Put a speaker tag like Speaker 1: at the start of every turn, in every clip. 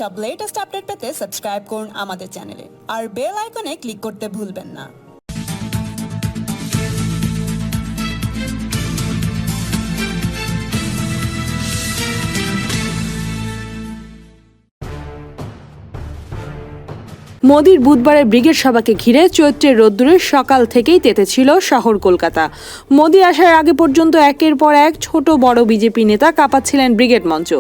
Speaker 1: সব latest update পেতে subscribe করুন আমাদের চ্যানেলে আর বেল আইকনে ক্লিক করতে ভুলবেন না।
Speaker 2: মোদির বুধবারের ব্রিগেড সভাকে ঘিরে চৈত্রের রোদ্দুরে সকাল থেকেই তেতেছিল শহর কলকাতা। মোদি আসার আগে পর্যন্ত একের পর এক ছোট বড় বিজেপি নেতা কাঁপাচ্ছিলেন ব্রিগেড মঞ্চ।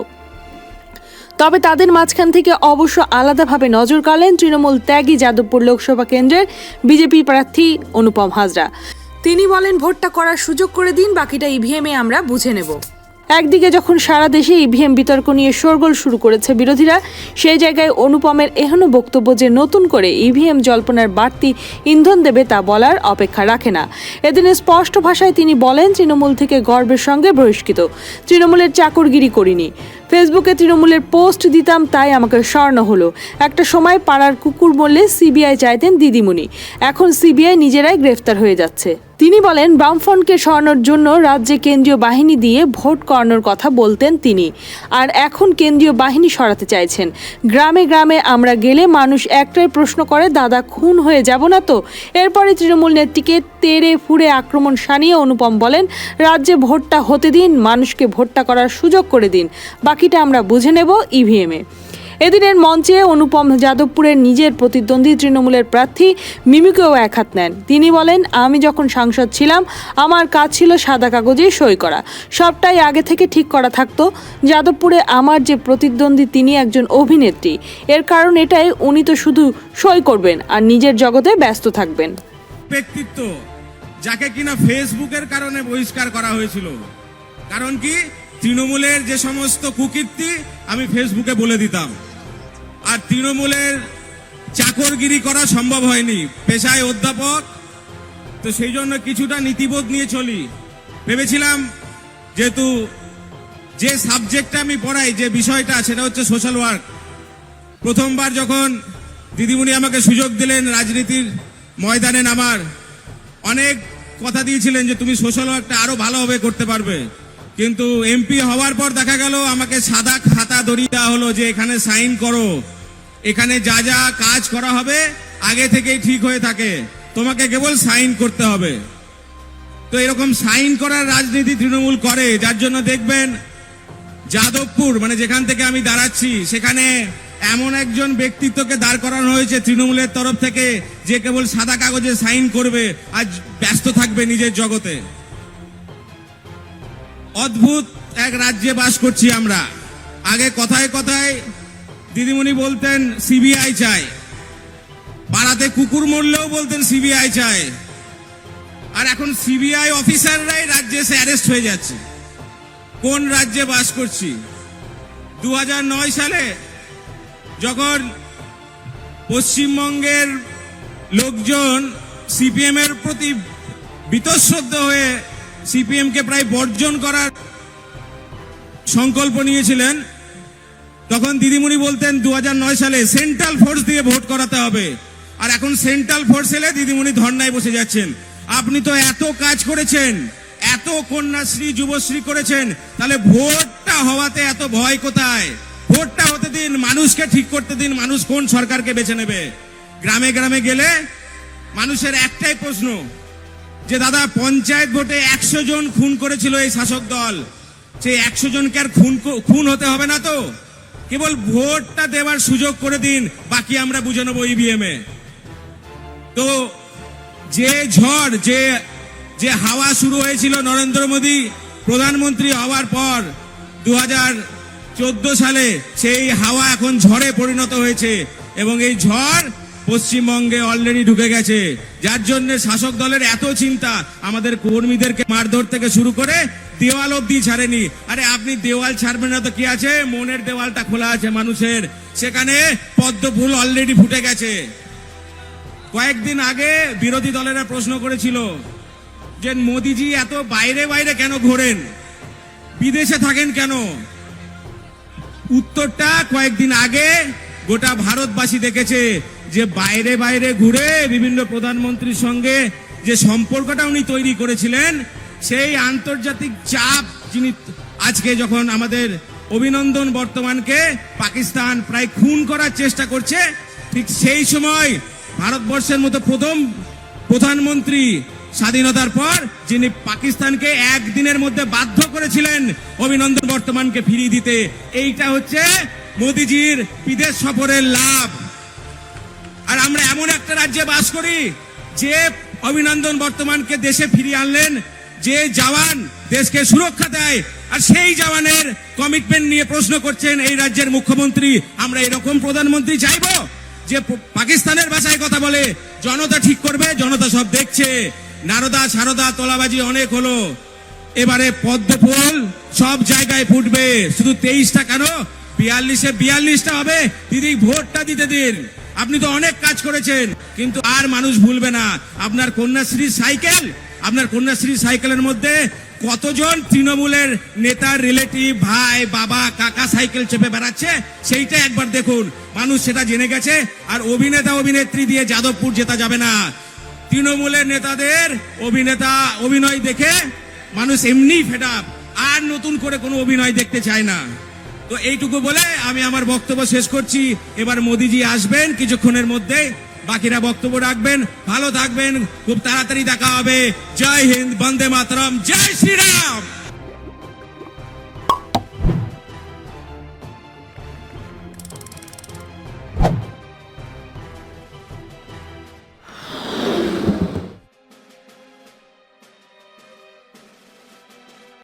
Speaker 2: তবে তাদের মাঝখান থেকে অবশ্য আলাদাভাবে নজর কাড়লেন তৃণমূল ত্যাগী যাদবপুর লোকসভা কেন্দ্রের বিজেপি প্রার্থী অনুপম হাজরা। তিনি বলেন, ভোটটা করার সুযোগ করে দিন, বাকিটা ইভিএমে আমরা বুঝে নেব। একদিকে যখন সারা দেশে ইভিএম বিতর্ক নিয়ে শোরগোল শুরু করেছে বিরোধীরা, সেই জায়গায় অনুপমের এহেন বক্তব্য যে নতুন করে ইভিএম জল্পনার বাড়তি ইন্ধন দেবে তা বলার অপেক্ষা রাখে না। এদিন স্পষ্ট ভাষায় তিনি বলেন, তৃণমূল থেকে গর্বের সঙ্গে বহিষ্কৃত, তৃণমূলের চাকরগিরি করিনি, ফেসবুকে তৃণমূলের পোস্ট দিতাম তাই আমাকে সরানো হলো। একটা সময় পাড়ার কুকুর মরলে সিবিআই চাইতেন দিদিমণি, এখন সিবিআই নিজেরাই গ্রেফতার হয়ে যাচ্ছে। তিনি বলেন, বামফ্রন্টকে সরানোর জন্য রাজ্যে কেন্দ্রীয় বাহিনী দিয়ে ভোট করানোর কথা বলতেন তিনি, আর এখন কেন্দ্রীয় বাহিনী সরাতে চাইছেন। গ্রামে গ্রামে আমরা গেলে মানুষ একটাই প্রশ্ন করে, দাদা খুন হয়ে যাব না তো? এরপরে তৃণমূল নেত্রীকে তেড়ে ফুড়ে আক্রমণ শানিয়ে অনুপম বলেন, রাজ্যে ভোটটা হতে দিন, মানুষকে ভোটটা করার সুযোগ করে দিন, বাকিটা আমরা বুঝে নেব ইভিএমে। এদিনের মঞ্চে অনুপম যাদবপুরের নিজের প্রতিদ্বন্দ্বী তৃণমূলের প্রার্থী মিমিকেও একহাত নেন। তিনি বলেন, আমি যখন সাংসদ ছিলাম আমার কাজ ছিল সাদা কাগজে সই করা, সবটাই আগে থেকে ঠিক করা থাকতো। যাদবপুরে আমার যে প্রতিদ্বন্দ্বী তিনি একজন অভিনেত্রী, এর কারণ এটাই উনি তো শুধু সই করবেন আর নিজের জগতে ব্যস্ত থাকবেন।
Speaker 3: ব্যক্তিত্ব যাকে কিনা ফেসবুকের কারণে বহিষ্কার করা হয়েছিল, কারণ কি তৃণমূলের যে সমস্ত কুকীর্তি আমি ফেসবুকে বলে দিতাম, আর তৃণমূলের চাকরগিরি করা সম্ভব হয়নি। পেশায় অধ্যাপক, তো সেই জন্য কিছুটা নীতিবোধ নিয়ে চলি। ভেবেছিলাম যেহেতু যে সাবজেক্টটা আমি পড়াই, যে বিষয়টা, সেটা হচ্ছে সোশ্যাল ওয়ার্ক। প্রথমবার যখন দিদিমণি আমাকে সুযোগ দিলেন রাজনীতির ময়দানে নামার, অনেক কথা দিয়েছিলেন যে তুমি সোশ্যাল ওয়ার্কটা আরো ভালোভাবে করতে পারবে, কিন্তু এমপি হওয়ার পর দেখা গেল আমাকে সাদা খাতা ধরিয়ে দেওয়া হলো যে এখানে সাইন করো, এখানে যা যা কাজ করা হবে আগে থেকেই ঠিক হয়ে থাকে, তোমাকে কেবল সাইন করতে হবে। তো এরকম সাইন করার রাজনীতি তৃণমূল করে, যার জন্য দেখবেন যাদবপুর মানে যেখান থেকে আমি দাঁড়াচ্ছি সেখানে এমন একজন ব্যক্তিত্বকে দাঁড় করানো হয়েছে তৃণমূলের তরফ থেকে, যে কেবল সাদা কাগজে সাইন করবে আর ব্যস্ত থাকবে নিজের জগতে। অদ্ভুত এক রাজ্যে বাস করছি আমরা। আগে কথায় কথায় দিদিমণি বলতেন সিবিআই চাই, পাড়াতে কুকুর মরলেও বলতেন সিবিআই চাই, আর এখন সিবিআই অফিসাররাই রাজ্যে এসে অ্যারেস্ট হয়ে যাচ্ছে। কোন রাজ্যে বাস করছি? 2009 সালে যখন পশ্চিমবঙ্গের লোকজন সিপিএম এর প্রতি বীতশ্রদ্ধ হয়ে সিপিএম কে প্রায় বর্জন করার সংকল্প নিয়েছিলেন, তখন দিদিমণি বলতেন 2009 সালে সেন্ট্রাল ফোর্স দিয়ে ভোট করাতে হবে, আর এখন সেন্ট্রাল ফোর্স এলে দিদিমণি ধর্নায় বসে যাচ্ছেন। আপনি তো এত কাজ করেছেন, এত কন্যাশ্রী যুবশ্রী করেছেন, তাহলে ভোটটা হওয়াতে এত ভয় কোথায়? ভোটটা হতে দিন, মানুষকে ঠিক করতে দিন, মানুষ কোন সরকারকে বেছে নেবে। গ্রামে গ্রামে গেলে মানুষের একটাই প্রশ্ন যে দাদা পঞ্চায়েত ভোটে 100 জন খুন করেছিল এই শাসক দল, সেই 100 জনকে আর খুন হতে হবে না তো? কেবল ভোটটা দেওয়ার সুযোগ করে দিন, বাকি আমরা বুঝে নেবো ইভিএমে। তো যে ঝড়, যে হাওয়া শুরু হয়েছিল নরেন্দ্র মোদী প্রধানমন্ত্রী হওয়ার পর 2014 সালে, সেই হাওয়া এখন ঝড়ে পরিণত হয়েছে এবং এই ঝড় পশ্চিমবঙ্গে অলরেডি ঢুকে গেছে, যার জন্য শাসক দলের এত চিন্তা আমাদের কর্মীদেরকে মারধর থেকে শুরু করে দেওয়াল অব্দি ছাড়েনি। আরে আপনি দেওয়াল ছাড়বেন না তো কি আছে? মনের দেওয়ালটা খোলা আছে মানুষের, সেখানে পদ্ম ফুল অলরেডি ফুটে গেছে। কয়েকদিন আগে বিরোধী দলেরা প্রশ্ন করেছিল যে মোদিজি এত বাইরে বাইরে কেন ঘোরেন, বিদেশে থাকেন কেন? উত্তরটা কয়েকদিন আগে গোটা ভারতবাসী দেখেছে যে বাইরে বাইরে ঘুরে বিভিন্ন প্রধানমন্ত্রীর সঙ্গে যে সম্পর্কটা উনি তৈরি করেছিলেন, সেই আন্তর্জাতিক চাপ যিনি আজকে যখন আমাদের অভিনন্দন বর্তমানকে পাকিস্তান প্রায় খুন করার চেষ্টা করছে, ঠিক সেই সময় ভারতবর্ষের মতো প্রথম প্রধানমন্ত্রী স্বাধীনতার পর যিনি পাকিস্তানকে একদিনের মধ্যে বাধ্য করেছিলেন অভিনন্দন বর্তমানকে ফিরিয়ে দিতে, এইটা হচ্ছে মোদিজির বিদেশ সফরের লাভ। আর আমরা এমন একটা রাজ্যে বাস করি যে অভিনন্দন বর্তমানকে দেশে ফিরিয়ে আনলেন, যে জওয়ান দেশকে সুরক্ষা দেয়, আর সেই জওয়ানের কমিটমেন্ট নিয়ে প্রশ্ন করছেন এই রাজ্যের মুখ্যমন্ত্রী। আমরা এরকম প্রধানমন্ত্রী চাইবো যে পাকিস্তানের ভাষায় কথা বলে? জনতা ঠিক করবে, জনতা সব দেখছে। নারদা সারদা তোলাবাজি অনেক হলো, এবারে পদ্ম ফুল সব জায়গায় ফুটবে। শুধু 23টা কেন, 42টা হবে। দিদি ভোটটা দিতে দিন, আপনি তো অনেক কাজ করেছেন, কিন্তু আর মানুষ ভুলবে না। আপনার কন্যাশ্রী সাইকেল, আপনার কন্যাশ্রী সাইকেলের মধ্যে কতজন তৃণমূলের নেতার রিলেটিভ, ভাই বাবা কাকা সাইকেল চেপে বেড়াচ্ছে, সেইটা একবার দেখুন। মানুষ সেটা জেনে গেছে। আর অভিনেতা অভিনেত্রী দিয়ে যাদবপুর জেতা যাবে না। তৃণমূলের নেতাদের অভিনয় দেখে মানুষ এমনি ফেড আপ, আর নতুন করে কোনো অভিনয় দেখতে চায় না। তো এইটুকু বলে আমি আমার বক্তব্য শেষ করছি। এবার মোদিজি আসবেন কিছুক্ষণের মধ্যে, বাকিরা বক্তব্য রাখবেন। ভালো থাকবেন, খুব তাড়াতাড়ি দেখা হবে। জয় হিন্দ, বন্দে মাতরম, জয় শ্রীরাম।